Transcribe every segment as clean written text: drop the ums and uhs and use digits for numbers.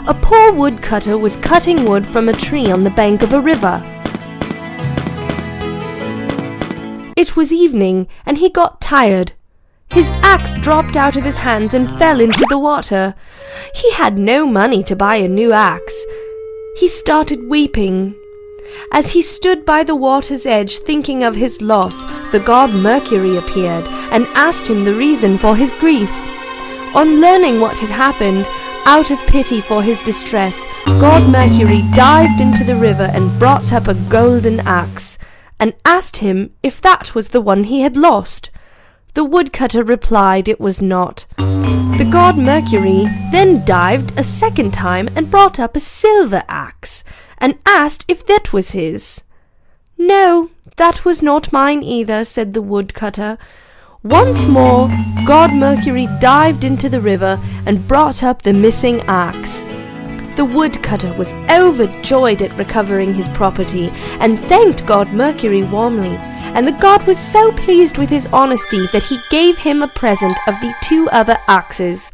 A poor woodcutter was cutting wood from a tree on the bank of a river. It was evening, and he got tired. His axe dropped out of his hands and fell into the water. He had no money to buy a new axe. He started weeping. As he stood by the water's edge thinking of his loss, the god Mercury appeared and asked him the reason for his grief. On learning what had happened, out of pity for his distress, god Mercury dived into the river and brought up a golden axe, and asked him if that was the one he had lost. The woodcutter replied it was not. The god Mercury then dived a second time and brought up a silver axe, and asked if that was his. "No, that was not mine either," said the woodcutter. Once more, god Mercury dived into the river and brought up the missing axe. The woodcutter was overjoyed at recovering his property and thanked god Mercury warmly, and the god was so pleased with his honesty that he gave him a present of the 2 other axes.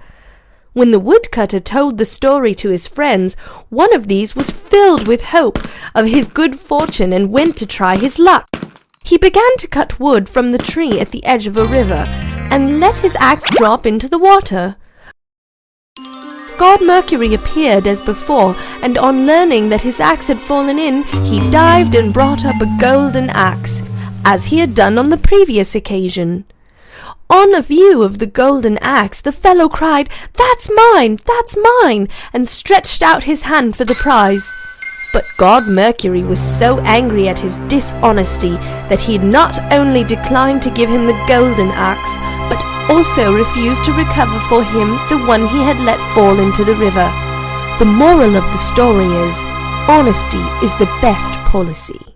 When the woodcutter told the story to his friends, one of these was filled with hope of his good fortune and went to try his luck. He began to cut wood from the tree at the edge of a river and let his axe drop into the water. God Mercury appeared as before, and on learning that his axe had fallen in, he dived and brought up a golden axe, as he had done on the previous occasion. On a view of the golden axe, the fellow cried, "That's mine! That's mine!" and stretched out his hand for the prize. But god Mercury was so angry at his dishonesty that he not only declined to give him the golden axe, but also refused to recover for him the one he had let fall into the river. The moral of the story is, honesty is the best policy.